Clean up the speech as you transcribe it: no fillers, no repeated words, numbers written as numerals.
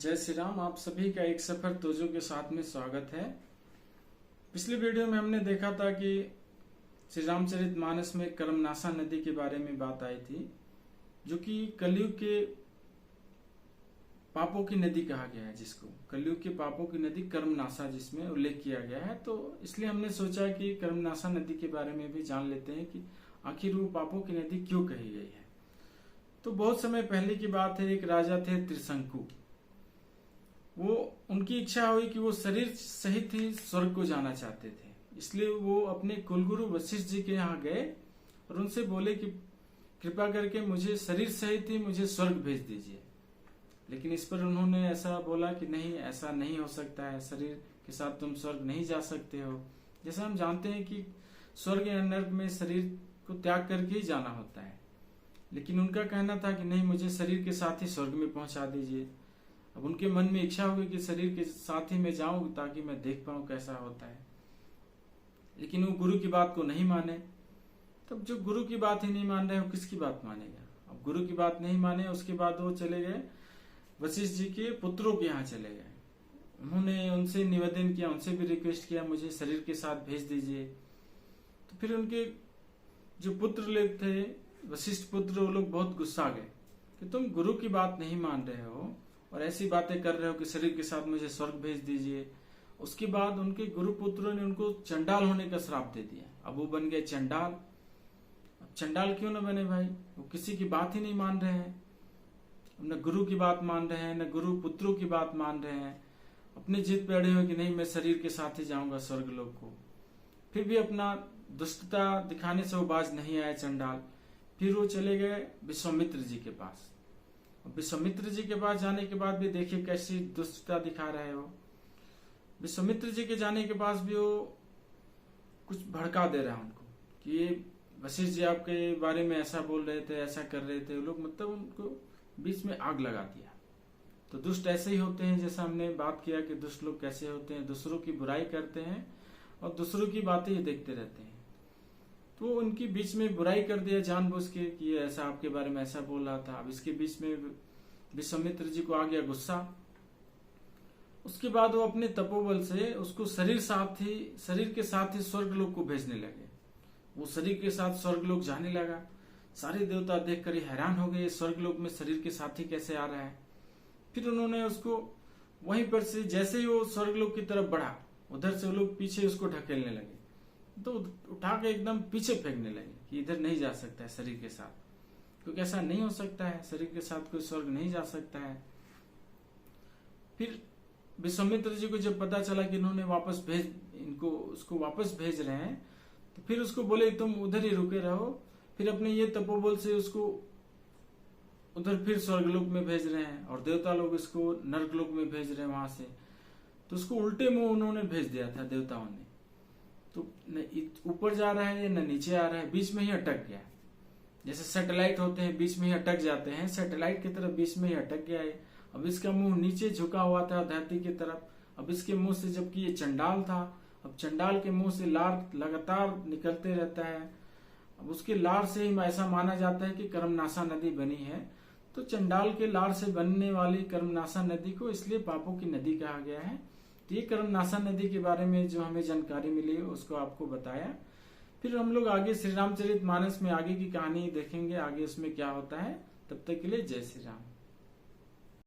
जय श्री राम। आप सभी का एक सफर तोजो के साथ में स्वागत है। पिछली वीडियो में हमने देखा था कि श्री रामचरितमानस में कर्मनाशा नदी के बारे में बात आई थी, जो कि कलयुग के पापों की नदी कहा गया है, जिसको कलयुग के पापों की नदी कर्मनाशा जिसमें उल्लेख किया गया है। तो इसलिए हमने सोचा कि कर्मनाशा नदी के बारे में भी जान लेते हैं कि आखिर वो पापों की नदी क्यों कही गई है। तो बहुत समय पहले की बात है, एक राजा थे त्रिशंकु। वो उनकी इच्छा हुई कि वो शरीर सहित ही स्वर्ग को जाना चाहते थे, इसलिए वो अपने कुलगुरु वशिष्ठ जी के यहाँ गए और उनसे बोले कि कृपा करके मुझे शरीर सहित ही मुझे स्वर्ग भेज दीजिए। लेकिन इस पर उन्होंने ऐसा बोला कि नहीं, ऐसा नहीं हो सकता है, शरीर के साथ तुम स्वर्ग नहीं जा सकते हो। जैसे हम जानते हैं कि स्वर्ग या नर्क में शरीर को त्याग करके ही जाना होता है, लेकिन उनका कहना था कि नहीं, मुझे शरीर के साथ ही स्वर्ग में पहुंचा दीजिए। अब उनके मन में इच्छा हुई कि शरीर के साथ ही मैं जाऊं ताकि मैं देख पाऊं कैसा होता है, लेकिन वो गुरु की बात को नहीं माने। तब जो गुरु की बात ही नहीं मान रहे, वो किसकी बात मानेगा। अब गुरु की बात नहीं माने, उसके बाद वो चले गए वशिष्ठ जी के पुत्रों के यहाँ चले गए। उन्होंने उनसे निवेदन किया, उनसे भी रिक्वेस्ट किया, मुझे शरीर के साथ भेज दीजिए। तो फिर उनके जो पुत्र लोग थे, वशिष्ठ पुत्र, वो लोग बहुत गुस्सा गए कि तुम गुरु की बात नहीं मान रहे हो और ऐसी बातें कर रहे हो कि शरीर के साथ मुझे स्वर्ग भेज दीजिए। उसके बाद उनके गुरु पुत्रों ने उनको चंडाल होने का श्राप दे दिया। अब वो बन गए चंडाल। अब चंडाल क्यों ना बने भाई, वो किसी की बात ही नहीं मान रहे हैं, न गुरु की बात मान रहे हैं, न गुरु पुत्रों की बात मान रहे हैं। अपनी जिद पे अड़े हुए कि नहीं, मैं शरीर के साथ ही जाऊंगा स्वर्ग लोक को। फिर भी अपना दुष्टता दिखाने से वो बाज नहीं आए चंडाल। फिर वो चले गए विश्वामित्र जी के पास। विश्वामित्र जी के पास जाने के बाद भी देखिए कैसी दुष्टता दिखा रहे हो। विश्वामित्र जी के जाने के पास भी वो कुछ भड़का दे रहा है उनको कि ये वशिष्ठ जी आपके बारे में ऐसा बोल रहे थे, ऐसा कर रहे थे। वो लोग मतलब उनको बीच में आग लगा दिया। तो दुष्ट ऐसे ही होते हैं, जैसा हमने बात किया कि दुष्ट लोग कैसे होते हैं, दूसरों की बुराई करते हैं और दूसरों की बातें ही देखते रहते हैं। तो उनकी बीच में बुराई कर दिया जानबूझ के कि ये ऐसा आपके बारे में ऐसा बोल रहा था। अब इसके बीच में विश्वामित्र जी को आ गया गुस्सा। उसके बाद वो अपने तपोबल से उसको शरीर के साथ ही स्वर्ग लोक को भेजने लगे। वो शरीर के साथ स्वर्ग लोक जाने लगा। सारे देवता देखकर हैरान हो गए, स्वर्ग लोक में शरीर के साथ ही कैसे आ रहा है। फिर उन्होंने उसको वहीं पर से, जैसे ही वो स्वर्ग लोक की तरफ बढ़ा, उधर से वो लोग पीछे उसको ढकेलने लगे। तो उठा के एकदम पीछे फेंकने लगे कि इधर नहीं जा सकता है शरीर के साथ, क्योंकि ऐसा नहीं हो सकता है, शरीर के साथ कोई स्वर्ग नहीं जा सकता है। फिर विश्वामित्र जी को जब पता चला कि इन्होंने उसको वापस भेज रहे हैं, तो फिर उसको बोले तुम उधर ही रुके रहो। फिर अपने ये तपोबल से उसको उधर फिर स्वर्गलोक में भेज रहे हैं और देवता लोग इसको नरकलोक में भेज रहे हैं वहां से। तो उसको उल्टे मुंह उन्होंने भेज दिया था देवताओं ने। तो न ऊपर जा रहा है न नीचे आ रहा है, बीच में ही अटक गया। जैसे सैटेलाइट होते हैं, बीच में ही अटक जाते हैं, सैटेलाइट की तरफ बीच में ही अटक गया है। अब इसका मुंह नीचे झुका हुआ था धरती की तरफ। अब इसके मुंह से, जबकि ये चंडाल था, अब चंडाल के मुंह से लार लगातार निकलते रहता है। अब उसके लार से ही ऐसा माना जाता है कि कर्मनाशा नदी बनी है। तो चंडाल के लार से बनने वाली कर्मनाशा नदी को इसलिए पापों की नदी कहा गया है। तो ये कर्मनाशा नदी के बारे में जो हमें जानकारी मिली उसको आपको बताया। फिर हम लोग आगे श्री रामचरितमानस में आगे की कहानी देखेंगे, आगे उसमें क्या होता है। तब तक के लिए जय श्री राम।